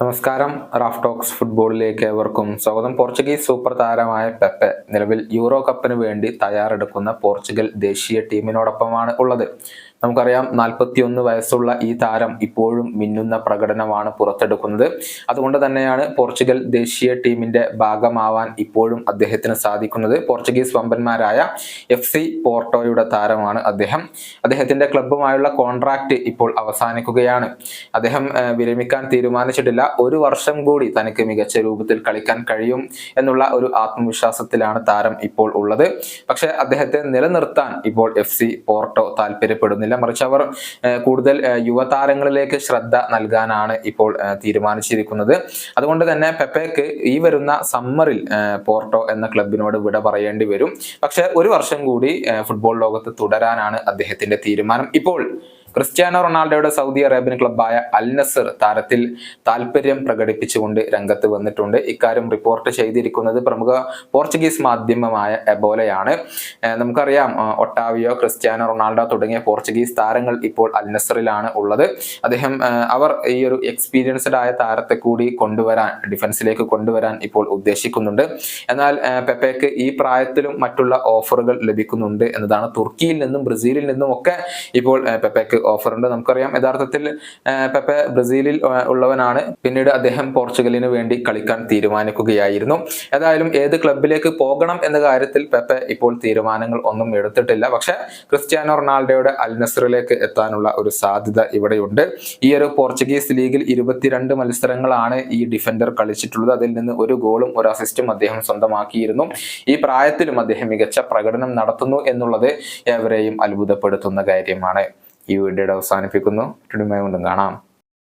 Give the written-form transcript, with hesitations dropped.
നമസ്കാരം. Raf talks ഫുട്ബോളിലേക്ക് ഏവർക്കും സ്വാഗതം. പോർച്ചുഗീസ് സൂപ്പർ താരമായ പെപ്പെ നിലവിൽ യൂറോ കപ്പിന് വേണ്ടി തയ്യാറെടുക്കുന്ന പോർച്ചുഗൽ ദേശീയ ടീമിനോടൊപ്പമാണ് ഉള്ളത്. നമുക്കറിയാം, 41 വയസ്സുള്ള ഈ താരം ഇപ്പോഴും മിന്നുന്ന പ്രകടനമാണ് പുറത്തെടുക്കുന്നത്. അതുകൊണ്ട് തന്നെയാണ് പോർച്ചുഗൽ ദേശീയ ടീമിന്റെ ഭാഗമാവാൻ ഇപ്പോഴും അദ്ദേഹത്തിന് സാധിക്കുന്നത്. പോർച്ചുഗീസ് വമ്പന്മാരായ FC പോർട്ടോയുടെ താരമാണ് അദ്ദേഹം. അദ്ദേഹത്തിന്റെ ക്ലബ്ബുമായുള്ള കോൺട്രാക്ട് ഇപ്പോൾ അവസാനിക്കുകയാണ്. അദ്ദേഹം വിരമിക്കാൻ തീരുമാനിച്ചിട്ടില്ല. ഒരു വർഷം കൂടി തനിക്ക് മികച്ച രൂപത്തിൽ കളിക്കാൻ കഴിയും എന്നുള്ള ഒരു ആത്മവിശ്വാസത്തിലാണ് താരം ഇപ്പോൾ ഉള്ളത്. പക്ഷെ അദ്ദേഹത്തെ നിലനിർത്താൻ ഇപ്പോൾ FC പോർട്ടോ താല്പര്യപ്പെടുന്നില്ല. മറിച്ച് അവർ കൂടുതൽ യുവതാരങ്ങളിലേക്ക് ശ്രദ്ധ നൽകാനാണ് ഇപ്പോൾ തീരുമാനിച്ചിരിക്കുന്നത്. അതുകൊണ്ട് തന്നെ പെപ്പയ്ക്ക് ഈ വരുന്ന സമ്മറിൽ പോർട്ടോ എന്ന ക്ലബിനോട് വിട പറയേണ്ടി വരും. പക്ഷെ ഒരു വർഷം കൂടി ഫുട്ബോൾ ലോകത്ത് തുടരാനാണ് അദ്ദേഹത്തിന്റെ തീരുമാനം. ഇപ്പോൾ ക്രിസ്ത്യാനോ റൊണാൾഡോയുടെ സൗദി അറേബ്യൻ ക്ലബ്ബായ അൽ നസർ താരത്തിൽ താല്പര്യം പ്രകടിപ്പിച്ചുകൊണ്ട് രംഗത്ത് വന്നിട്ടുണ്ട്. ഇക്കാര്യം റിപ്പോർട്ട് ചെയ്തിരിക്കുന്നത് പ്രമുഖ പോർച്ചുഗീസ് മാധ്യമമായ എബോലയാണ്. നമുക്കറിയാം, ഒട്ടാവിയോ, ക്രിസ്ത്യാനോ റൊണാൾഡോ തുടങ്ങിയ പോർച്ചുഗീസ് താരങ്ങൾ ഇപ്പോൾ അൽ നസറിലാണ് ഉള്ളത്. അവർ ഈ ഒരു എക്സ്പീരിയൻസ്ഡ് ആയ താരത്തെ കൂടി ഡിഫൻസിലേക്ക് കൊണ്ടുവരാൻ ഇപ്പോൾ ഉദ്ദേശിക്കുന്നുണ്ട്. എന്നാൽ പെപ്പയ്ക്ക് ഈ പ്രായത്തിലും മറ്റുള്ള ഓഫറുകൾ ലഭിക്കുന്നുണ്ട് എന്നതാണ്. തുർക്കിയിൽ നിന്നും ബ്രസീലിൽ നിന്നും ഒക്കെ ഇപ്പോൾ പെപ്പയ്ക്ക് ഓഫർ ഉണ്ട്. നമുക്കറിയാം, യഥാർത്ഥത്തിൽ പെപ്പെ ബ്രസീലിൽ ഉള്ളവനാണ്. പിന്നീട് അദ്ദേഹം പോർച്ചുഗലിന് വേണ്ടി കളിക്കാൻ തീരുമാനിക്കുകയായിരുന്നു. ഏതായാലും ഏത് ക്ലബിലേക്ക് പോകണം എന്ന കാര്യത്തിൽ പെപ്പെ ഇപ്പോൾ തീരുമാനങ്ങൾ ഒന്നും എടുത്തിട്ടില്ല. പക്ഷെ ക്രിസ്ത്യാനോ റൊണാൾഡോയുടെ അൽ നസറിലേക്ക് എത്താനുള്ള ഒരു സാധ്യത ഇവിടെയുണ്ട്. ഈ ഒരു പോർച്ചുഗീസ് ലീഗിൽ 22 മത്സരങ്ങളാണ് ഈ ഡിഫൻഡർ കളിച്ചിട്ടുള്ളത്. അതിൽ നിന്ന് ഒരു ഗോളും ഒരു അസിസ്റ്റും അദ്ദേഹം സ്വന്തമാക്കിയിരുന്നു. ഈ പ്രായത്തിലും അദ്ദേഹം മികച്ച പ്രകടനം നടത്തുന്നു എന്നുള്ളത് ഏവരെയും അത്ഭുതപ്പെടുത്തുന്ന കാര്യമാണ്. ഈ വീഡിയോയുടെ അവസാനിപ്പിക്കുന്നു. വീണ്ടും കാണാം.